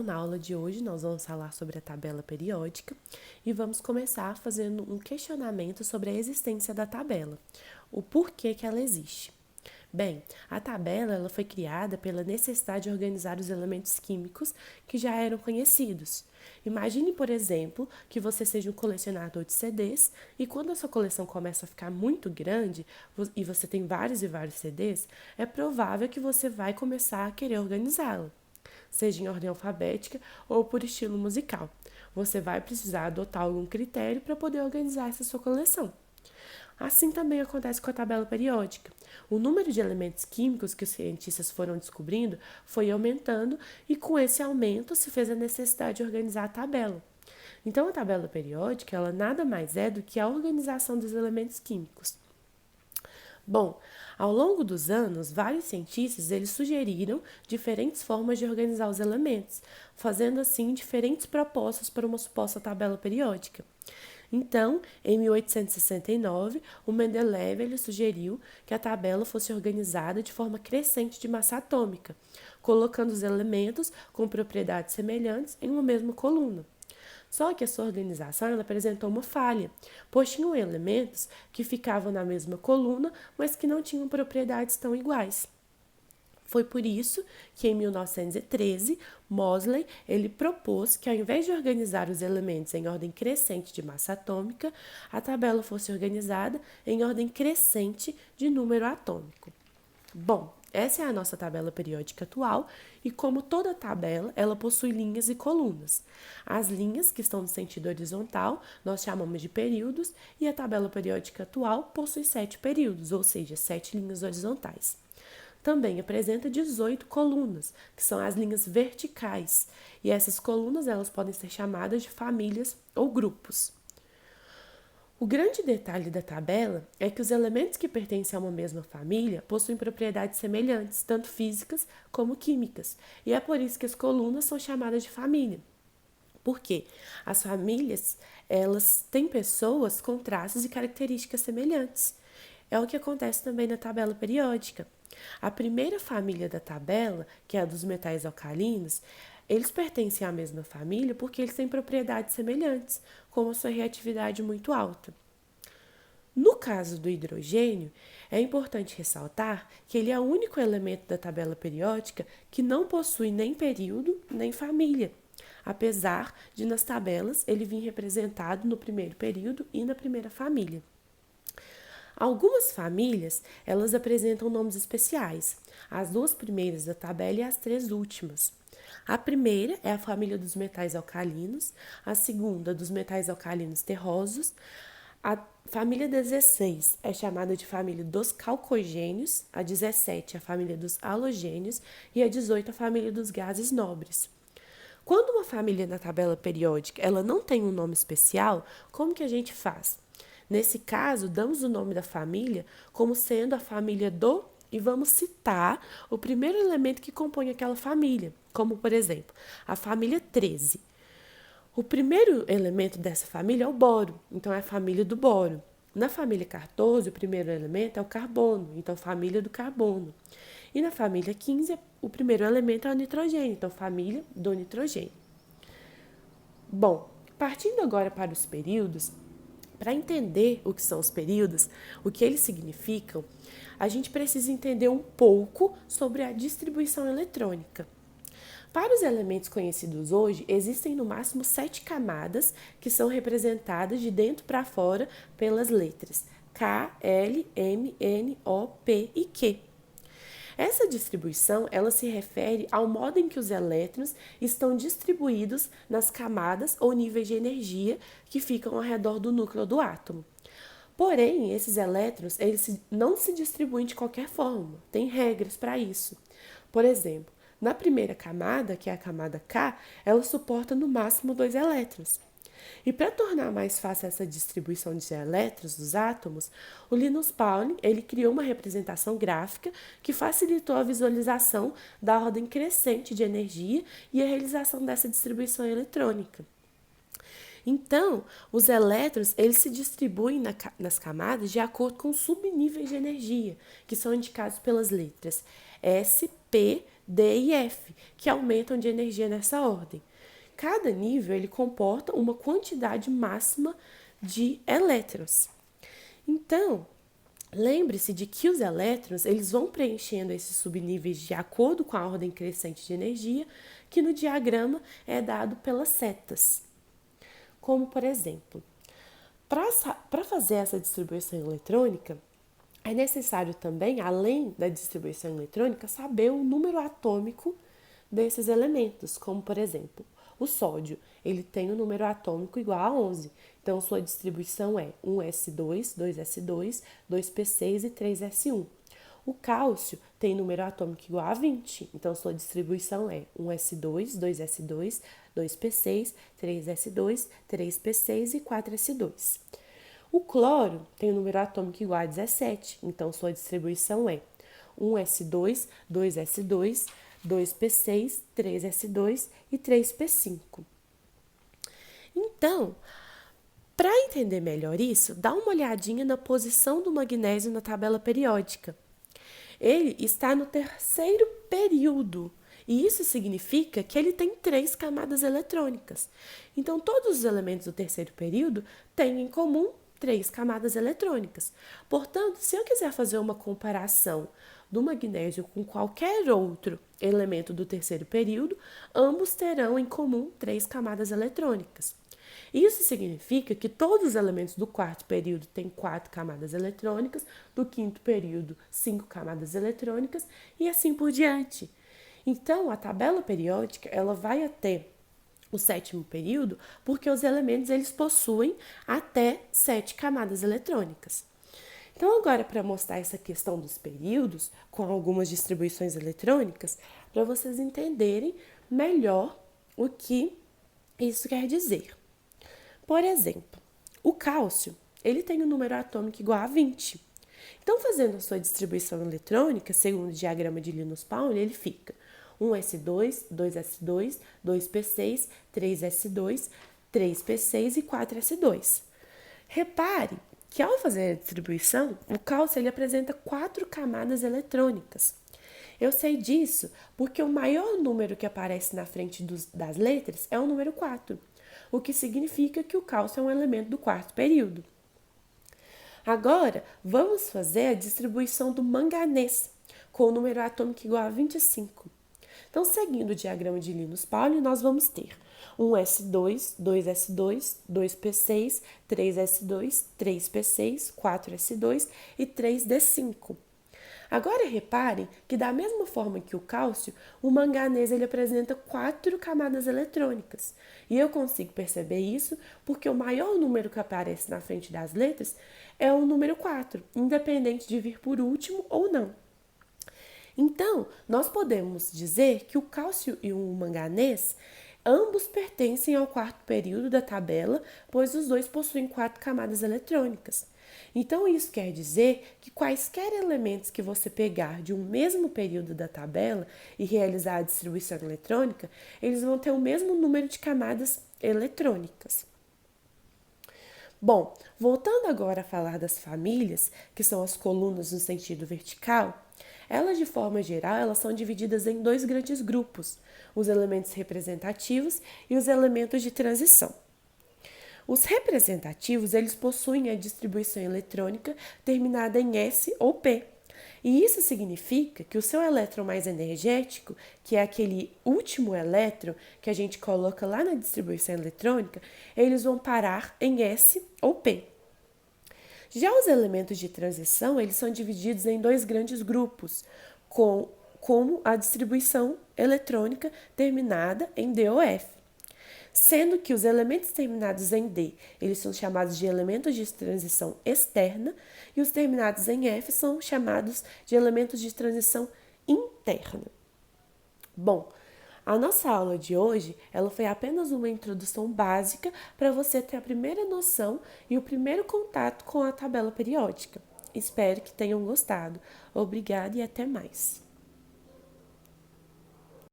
Na aula de hoje, nós vamos falar sobre a tabela periódica e vamos começar fazendo um questionamento sobre a existência da tabela, o porquê que ela existe. Bem, a tabela ela foi criada pela necessidade de organizar os elementos químicos que já eram conhecidos. Imagine, por exemplo, que você seja um colecionador de CDs e quando a sua coleção começa a ficar muito grande e você tem vários e vários CDs, é provável que você vai começar a querer organizá-la, seja em ordem alfabética ou por estilo musical. Você vai precisar adotar algum critério para poder organizar essa sua coleção. Assim também acontece com a tabela periódica. O número de elementos químicos que os cientistas foram descobrindo foi aumentando e com esse aumento se fez a necessidade de organizar a tabela. Então a tabela periódica, ela nada mais é do que a organização dos elementos químicos. Bom, ao longo dos anos, vários cientistas eles sugeriram diferentes formas de organizar os elementos, fazendo assim diferentes propostas para uma suposta tabela periódica. Então, em 1869, o Mendeleev ele sugeriu que a tabela fosse organizada de forma crescente de massa atômica, colocando os elementos com propriedades semelhantes em uma mesma coluna. Só que a sua organização ela apresentou uma falha, pois tinham elementos que ficavam na mesma coluna, mas que não tinham propriedades tão iguais. Foi por isso que, em 1913, Moseley ele propôs que, ao invés de organizar os elementos em ordem crescente de massa atômica, a tabela fosse organizada em ordem crescente de número atômico. Bom, essa é a nossa tabela periódica atual e, como toda tabela, ela possui linhas e colunas. As linhas, que estão no sentido horizontal, nós chamamos de períodos e a tabela periódica atual possui 7 períodos, ou seja, 7 linhas horizontais. Também apresenta 18 colunas, que são as linhas verticais, e essas colunas elas podem ser chamadas de famílias ou grupos. O grande detalhe da tabela é que os elementos que pertencem a uma mesma família possuem propriedades semelhantes, tanto físicas como químicas, e é por isso que as colunas são chamadas de família. Por quê? As famílias, elas têm pessoas com traços e características semelhantes. É o que acontece também na tabela periódica. A primeira família da tabela, que é a dos metais alcalinos, eles pertencem à mesma família porque eles têm propriedades semelhantes, como a sua reatividade muito alta. No caso do hidrogênio, é importante ressaltar que ele é o único elemento da tabela periódica que não possui nem período nem família, apesar de nas tabelas ele vir representado no primeiro período e na primeira família. Algumas famílias, elas apresentam nomes especiais, as 2 primeiras da tabela e as 3 últimas. A primeira é a família dos metais alcalinos, a segunda dos metais alcalinos terrosos, a família 16 é chamada de família dos calcogênios, a 17 é a família dos halogênios e a 18 a família dos gases nobres. Quando uma família na tabela periódica ela não tem um nome especial, como que a gente faz? Nesse caso, damos o nome da família como sendo a família do e vamos citar o primeiro elemento que compõe aquela família, como por exemplo, a família 13. O primeiro elemento dessa família é o boro, então é a família do boro. Na família 14, o primeiro elemento é o carbono, então família do carbono. E na família 15, o primeiro elemento é o nitrogênio, então família do nitrogênio. Bom, partindo agora para os períodos, para entender o que são os períodos, o que eles significam, a gente precisa entender um pouco sobre a distribuição eletrônica. Para os elementos conhecidos hoje, existem no máximo 7 camadas que são representadas de dentro para fora pelas letras K, L, M, N, O, P e Q. Essa distribuição ela se refere ao modo em que os elétrons estão distribuídos nas camadas ou níveis de energia que ficam ao redor do núcleo do átomo. Porém, esses elétrons eles não se distribuem de qualquer forma, tem regras para isso. Por exemplo, na primeira camada, que é a camada K, ela suporta no máximo 2 elétrons. E para tornar mais fácil essa distribuição de elétrons dos átomos, o Linus Pauling ele criou uma representação gráfica que facilitou a visualização da ordem crescente de energia e a realização dessa distribuição eletrônica. Então, os elétrons eles se distribuem nas camadas de acordo com subníveis de energia, que são indicados pelas letras S, P, D e F, que aumentam de energia nessa ordem. Cada nível ele comporta uma quantidade máxima de elétrons. Então, lembre-se de que os elétrons eles vão preenchendo esses subníveis de acordo com a ordem crescente de energia, que no diagrama é dado pelas setas. Como, por exemplo, para fazer essa distribuição eletrônica, é necessário também, além da distribuição eletrônica, saber o número atômico desses elementos, como, por exemplo, o sódio, ele tem um número atômico igual a 11, então sua distribuição é 1s2, 2s2, 2p6 e 3s1. O cálcio tem número atômico igual a 20, então sua distribuição é 1s2, 2s2, 2p6, 3s2, 3p6 e 4s2. O cloro tem número atômico igual a 17, então sua distribuição é 1s2, 2s2, 2p6, 3s2 e 3p5. Então, para entender melhor isso, dá uma olhadinha na posição do magnésio na tabela periódica. Ele está no terceiro período, e isso significa que ele tem 3 camadas eletrônicas. Então, todos os elementos do terceiro período têm em comum 3 camadas eletrônicas. Portanto, se eu quiser fazer uma comparação do magnésio com qualquer outro elemento do terceiro período, ambos terão em comum 3 camadas eletrônicas. Isso significa que todos os elementos do quarto período têm 4 camadas eletrônicas, do quinto período 5 camadas eletrônicas e assim por diante. Então, a tabela periódica ela vai até o sétimo período porque os elementos eles possuem até 7 camadas eletrônicas. Então, agora, para mostrar essa questão dos períodos, com algumas distribuições eletrônicas, para vocês entenderem melhor o que isso quer dizer. Por exemplo, o cálcio, ele tem um número atômico igual a 20. Então, fazendo a sua distribuição eletrônica, segundo o diagrama de Linus-Pauling, ele fica 1s2, 2s2, 2p6, 3s2, 3p6 e 4s2. Repare que ao fazer a distribuição, o cálcio ele apresenta 4 camadas eletrônicas. Eu sei disso porque o maior número que aparece na frente das letras é o número 4, o que significa que o cálcio é um elemento do quarto período. Agora, vamos fazer a distribuição do manganês, com o número atômico igual a 25. Então, seguindo o diagrama de Linus-Pauling, nós vamos ter 1s2, 2s2, 2p6, 3s2, 3p6, 4s2 e 3d5. Agora, reparem que da mesma forma que o cálcio, o manganês ele apresenta 4 camadas eletrônicas. E eu consigo perceber isso porque o maior número que aparece na frente das letras é o número 4, independente de vir por último ou não. Então, nós podemos dizer que o cálcio e o manganês, ambos pertencem ao quarto período da tabela, pois os dois possuem 4 camadas eletrônicas. Então, isso quer dizer que quaisquer elementos que você pegar de um mesmo período da tabela e realizar a distribuição eletrônica, eles vão ter o mesmo número de camadas eletrônicas. Bom, voltando agora a falar das famílias, que são as colunas no sentido vertical, elas, de forma geral, elas são divididas em 2 grandes grupos, os elementos representativos e os elementos de transição. Os representativos, eles possuem a distribuição eletrônica terminada em S ou P. E isso significa que o seu elétron mais energético, que é aquele último elétron que a gente coloca lá na distribuição eletrônica, eles vão parar em S ou P. Já os elementos de transição, eles são divididos em 2 grandes grupos, como a distribuição eletrônica terminada em D ou F. Sendo que os elementos terminados em D, eles são chamados de elementos de transição externa e os terminados em F são chamados de elementos de transição interna. Bom, a nossa aula de hoje, ela foi apenas uma introdução básica para você ter a primeira noção e o primeiro contato com a tabela periódica. Espero que tenham gostado. Obrigada e até mais.